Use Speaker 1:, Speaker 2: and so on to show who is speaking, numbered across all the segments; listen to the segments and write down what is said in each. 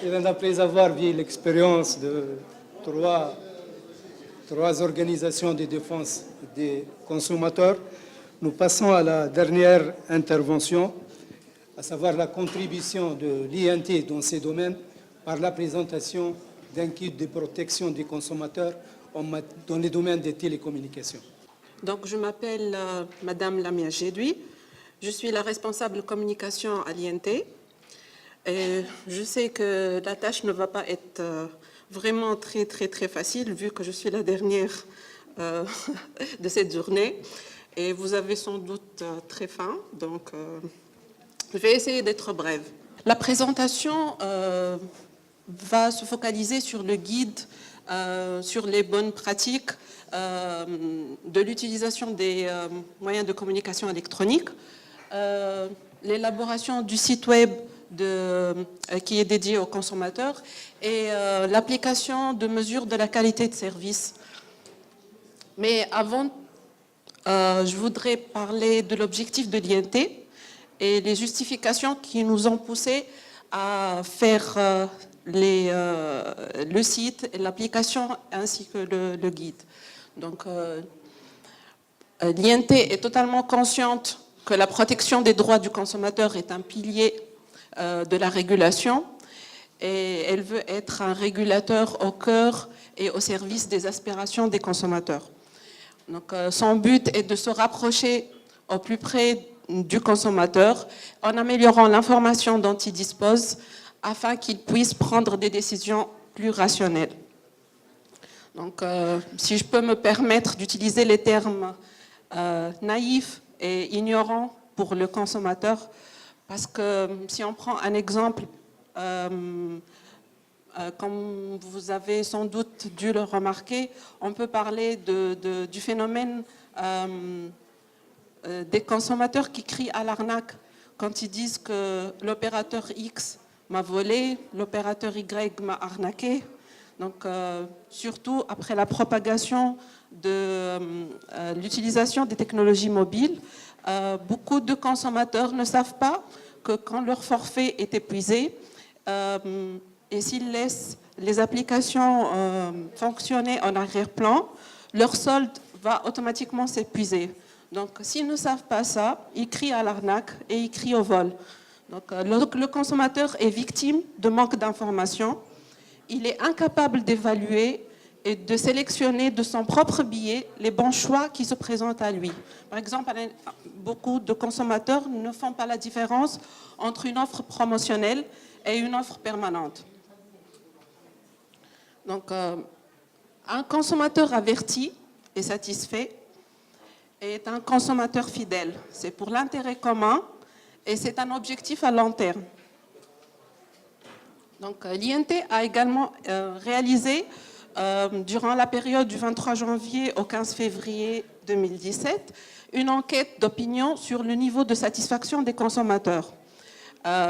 Speaker 1: Et après avoir vu l'expérience de trois organisations de défense des consommateurs, nous passons à la dernière intervention, à savoir la contribution de l'INT dans ces domaines par la présentation d'un kit de protection des consommateurs dans les domaines des télécommunications.
Speaker 2: Donc, je m'appelle Madame Lamia Gédoui. Je suis la responsable communication à l'INT. Et je sais que la tâche ne va pas être vraiment très facile, vu que je suis la dernière de cette journée. Et vous avez sans doute très faim, donc je vais essayer d'être brève. La présentation va se focaliser sur le guide, sur les bonnes pratiques de l'utilisation des moyens de communication électronique, l'élaboration du site web qui est dédié aux consommateurs et l'application de mesures de la qualité de service. Mais avant, je voudrais parler de l'objectif de l'INT et les justifications qui nous ont poussés à faire le site, l'application ainsi que le guide. Donc, l'INT est totalement consciente que la protection des droits du consommateur est un pilier de la régulation et elle veut être un régulateur au cœur et au service des aspirations des consommateurs. Donc, son but est de se rapprocher au plus près du consommateur en améliorant l'information dont il dispose afin qu'il puisse prendre des décisions plus rationnelles. Donc, si je peux me permettre d'utiliser les termes naïfs et ignorants pour le consommateur, parce que si on prend un exemple, comme vous avez sans doute dû le remarquer, on peut parler du phénomène des consommateurs qui crient à l'arnaque quand ils disent que l'opérateur X m'a volé, l'opérateur Y m'a arnaqué. Donc, surtout après la propagation de l'utilisation des technologies mobiles, beaucoup de consommateurs ne savent pas que quand leur forfait est épuisé, et s'ils laissent les applications fonctionner en arrière-plan, leur solde va automatiquement s'épuiser. Donc, s'ils ne savent pas ça, ils crient à l'arnaque et ils crient au vol. Donc, le consommateur est victime de manque d'informations. Il est incapable d'évaluer et de sélectionner de son propre billet les bons choix qui se présentent à lui. Par exemple, beaucoup de consommateurs ne font pas la différence entre une offre promotionnelle et une offre permanente. Donc, un consommateur averti et satisfait est un consommateur fidèle. C'est pour l'intérêt commun et c'est un objectif à long terme. Donc, l'INT a également réalisé, durant la période du 23 janvier au 15 février 2017, une enquête d'opinion sur le niveau de satisfaction des consommateurs.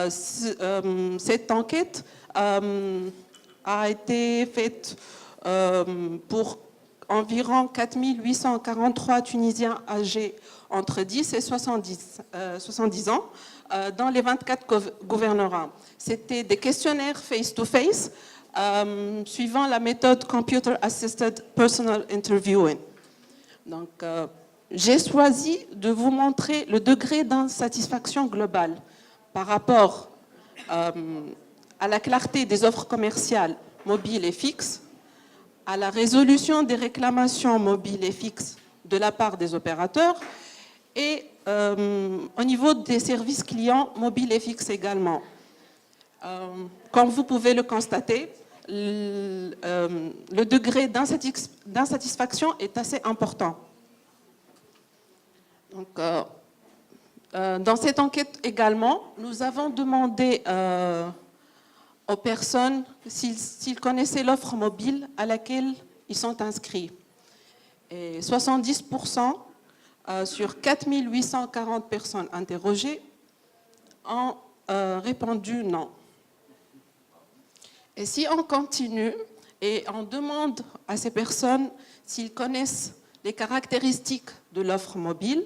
Speaker 2: Cette enquête a été faite pour environ 4 843 Tunisiens âgés entre 10 et 70 ans dans les 24 gouvernorats. C'était des questionnaires face-to-face suivant la méthode Computer Assisted Personal Interviewing. Donc, j'ai choisi de vous montrer le degré d'insatisfaction globale par rapport à la clarté des offres commerciales mobiles et fixes, à la résolution des réclamations mobiles et fixes de la part des opérateurs et au niveau des services clients mobiles et fixes également. Comme vous pouvez le constater, le degré d'insatisfaction est assez important. Donc, dans cette enquête également, nous avons demandé aux personnes s'ils connaissaient l'offre mobile à laquelle ils sont inscrits. Et 70% sur 4 840 personnes interrogées ont répondu non. Et si on continue et on demande à ces personnes s'ils connaissent les caractéristiques de l'offre mobile,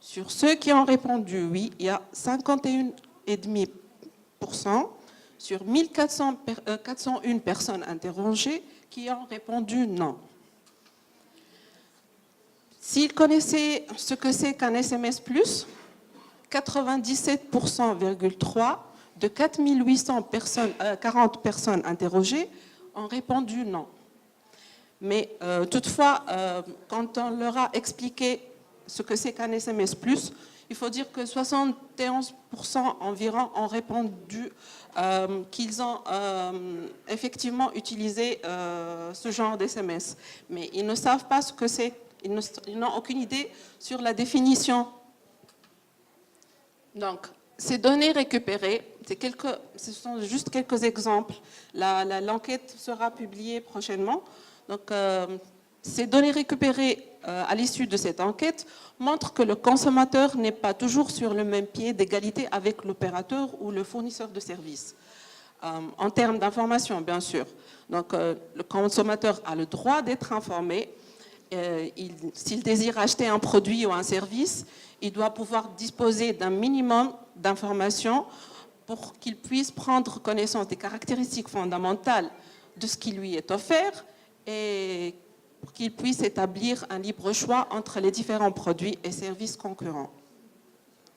Speaker 2: sur ceux qui ont répondu oui, il y a 51,5%. sur 401 personnes interrogées qui ont répondu non. S'ils connaissaient ce que c'est qu'un SMS+, 97,3% de 4840 personnes interrogées ont répondu non. Mais toutefois, quand on leur a expliqué ce que c'est qu'un SMS+, il faut dire que 71% environ ont répondu qu'ils ont effectivement utilisé ce genre d'SMS. Mais ils ne savent pas ce que c'est, ils n'ont aucune idée sur la définition. Donc, ces données récupérées, ce sont juste quelques exemples. L'enquête sera publiée prochainement. Donc, ces données récupérées à l'issue de cette enquête montrent que le consommateur n'est pas toujours sur le même pied d'égalité avec l'opérateur ou le fournisseur de services. En termes d'information, bien sûr. Donc, le consommateur a le droit d'être informé. S'il désire acheter un produit ou un service, il doit pouvoir disposer d'un minimum d'informations pour qu'il puisse prendre connaissance des caractéristiques fondamentales de ce qui lui est offert et pour qu'il puisse établir un libre choix entre les différents produits et services concurrents.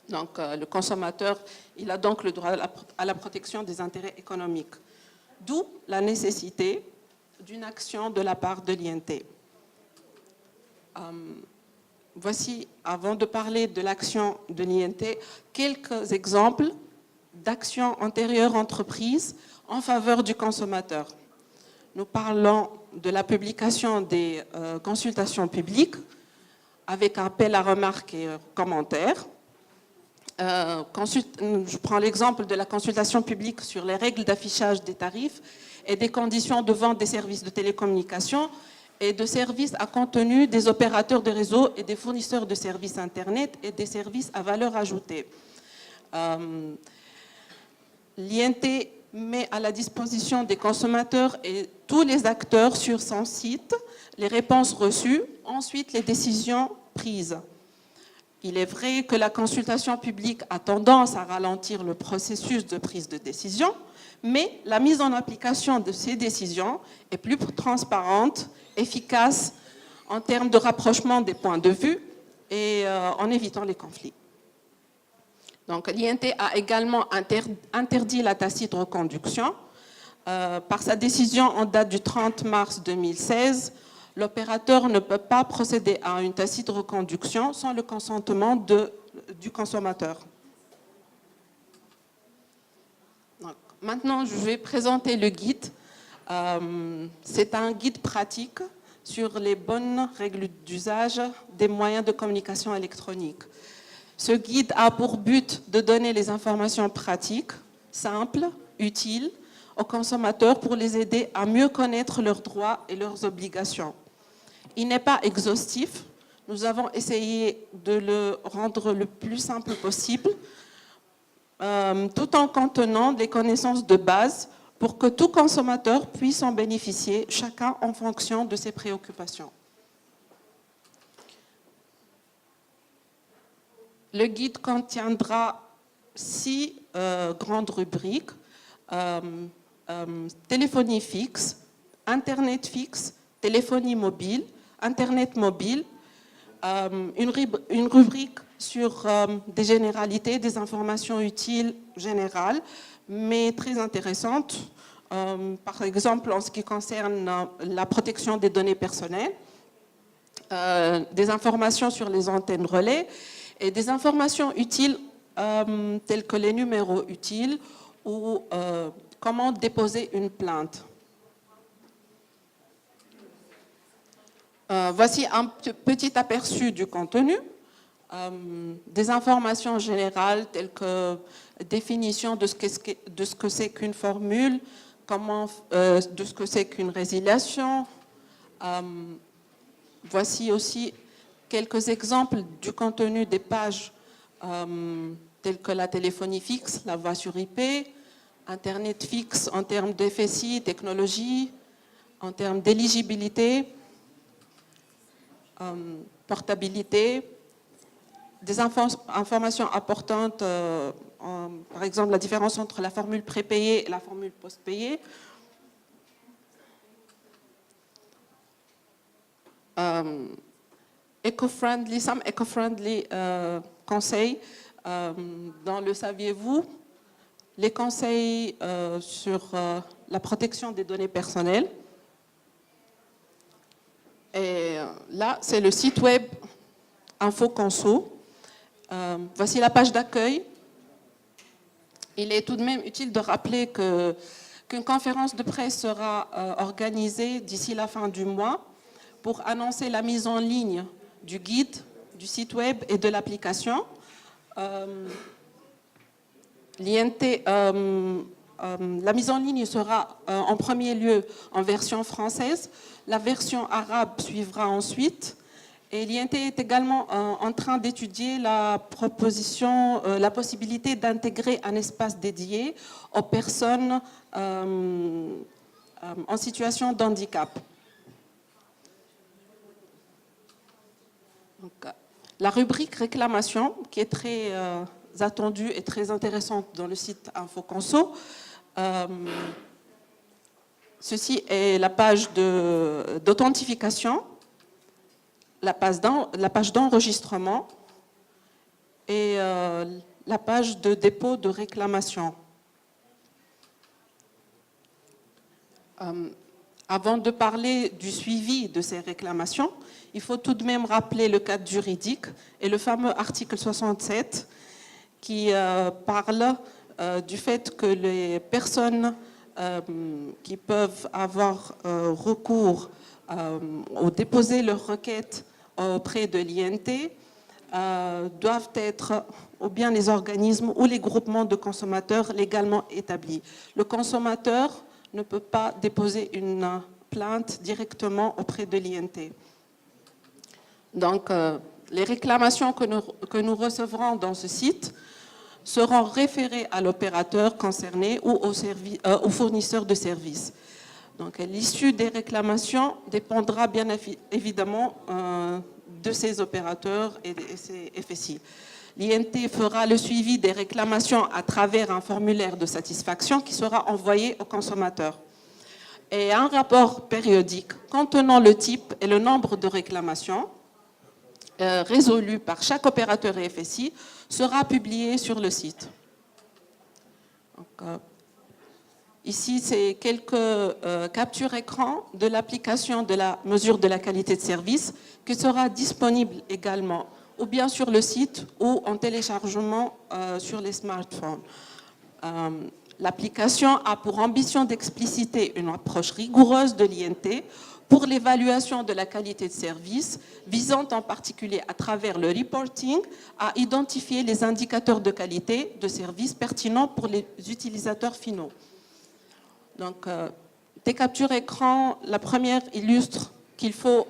Speaker 2: Donc, le consommateur, il a donc le droit à la protection des intérêts économiques. D'où la nécessité d'une action de la part de l'INT. Voici, avant de parler de l'action de l'INT, quelques exemples d'actions antérieures entreprises en faveur du consommateur. Nous parlons de la publication des consultations publiques avec appel à remarques et commentaires. Je prends l'exemple de la consultation publique sur les règles d'affichage des tarifs et des conditions de vente des services de télécommunication et de services à contenu des opérateurs de réseau et des fournisseurs de services Internet et des services à valeur ajoutée. L'INT met à la disposition des consommateurs et tous les acteurs sur son site les réponses reçues, ensuite les décisions prises. Il est vrai que la consultation publique a tendance à ralentir le processus de prise de décision, mais la mise en application de ces décisions est plus transparente, efficace en termes de rapprochement des points de vue et en évitant les conflits. Donc, l'INT a également interdit la tacite reconduction. Par sa décision en date du 30 mars 2016, l'opérateur ne peut pas procéder à une tacite reconduction sans le consentement du consommateur. Donc, maintenant, je vais présenter le guide. C'est un guide pratique sur les bonnes règles d'usage des moyens de communication électronique. Ce guide a pour but de donner les informations pratiques, simples, utiles aux consommateurs pour les aider à mieux connaître leurs droits et leurs obligations. Il n'est pas exhaustif. Nous avons essayé de le rendre le plus simple possible, tout en contenant des connaissances de base pour que tout consommateur puisse en bénéficier, chacun en fonction de ses préoccupations. Le guide contiendra 6 grandes rubriques. Téléphonie fixe, Internet fixe, téléphonie mobile, Internet mobile, une rubrique sur des généralités, des informations utiles générales, mais très intéressantes. Par exemple, en ce qui concerne la protection des données personnelles, des informations sur les antennes relais et des informations utiles telles que les numéros utiles ou comment déposer une plainte. Voici un petit aperçu du contenu. Des informations générales telles que définition de ce que c'est qu'une formule, de ce que c'est qu'une résiliation. Voici aussi quelques exemples du contenu des pages telles que la téléphonie fixe, la voix sur IP, Internet fixe en termes d'FSI, technologie, en termes d'éligibilité, portabilité, des informations importantes par exemple la différence entre la formule prépayée et la formule post-payée. Some eco-friendly conseils. Dans le saviez-vous, les conseils sur la protection des données personnelles. Et là, c'est le site web InfoConso. Voici la page d'accueil. Il est tout de même utile de rappeler qu'une conférence de presse sera organisée d'ici la fin du mois pour annoncer la mise en ligne du guide, du site web et de l'application. La mise en ligne sera en premier lieu en version française. La version arabe suivra ensuite. Et l'INT est également en train d'étudier la possibilité d'intégrer un espace dédié aux personnes en situation de handicap. Donc, la rubrique réclamation, qui est très attendue et très intéressante dans le site InfoConso. Ceci est la page d'authentification, la page d'enregistrement et la page de dépôt de réclamation. Avant de parler du suivi de ces réclamations, il faut tout de même rappeler le cadre juridique et le fameux article 67 qui parle du fait que les personnes qui peuvent avoir recours ou déposer leur requête auprès de l'INT doivent être ou bien les organismes ou les groupements de consommateurs légalement établis. Le consommateur ne peut pas déposer une plainte directement auprès de l'INT. Donc, les réclamations que nous recevrons dans ce site seront référées à l'opérateur concerné ou au fournisseur de services. Donc, l'issue des réclamations dépendra bien évidemment de ces opérateurs et de ces FSI. L'INT fera le suivi des réclamations à travers un formulaire de satisfaction qui sera envoyé au consommateur. Et un rapport périodique contenant le type et le nombre de réclamations résolues par chaque opérateur et FSI sera publié sur le site. Donc, ici, c'est quelques captures écran de l'application de la mesure de la qualité de service qui sera disponible également ou bien sur le site ou en téléchargement sur les smartphones. L'application a pour ambition d'expliciter une approche rigoureuse de l'INT pour l'évaluation de la qualité de service, visant en particulier à travers le reporting à identifier les indicateurs de qualité de service pertinents pour les utilisateurs finaux. Donc, des captures écran, la première illustre qu'il faut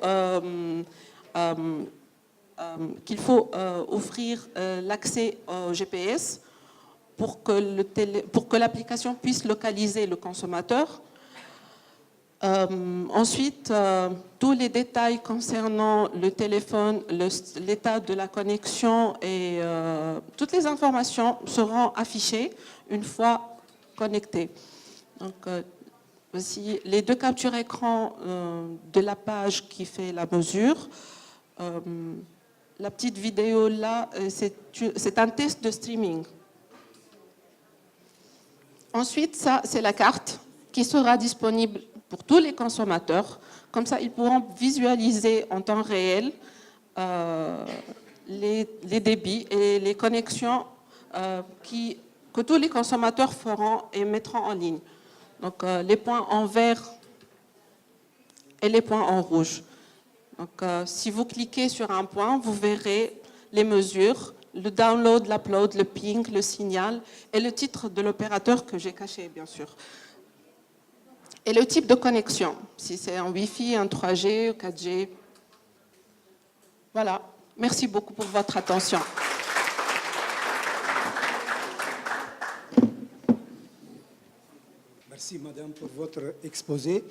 Speaker 2: offrir l'accès au GPS pour que l'application puisse localiser le consommateur. Ensuite, tous les détails concernant le téléphone, l'état de la connexion et toutes les informations seront affichées une fois connectées. Donc, voici les deux captures écran de la page qui fait la mesure. La petite vidéo là, c'est un test de streaming. Ensuite, ça, c'est la carte qui sera disponible pour tous les consommateurs. Comme ça, ils pourront visualiser en temps réel les débits et les connexions que tous les consommateurs feront et mettront en ligne. Donc, les points en vert et les points en rouge. Donc, si vous cliquez sur un point, vous verrez les mesures, le download, l'upload, le ping, le signal et le titre de l'opérateur que j'ai caché, bien sûr. Et le type de connexion, si c'est un Wi-Fi, un 3G, 4G. Voilà. Merci beaucoup pour votre attention.
Speaker 1: Merci, madame, pour votre exposé.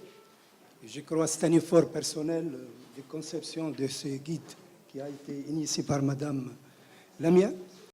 Speaker 1: Je crois que c'est un effort personnel de conception de ce guide qui a été initié par madame Lamia.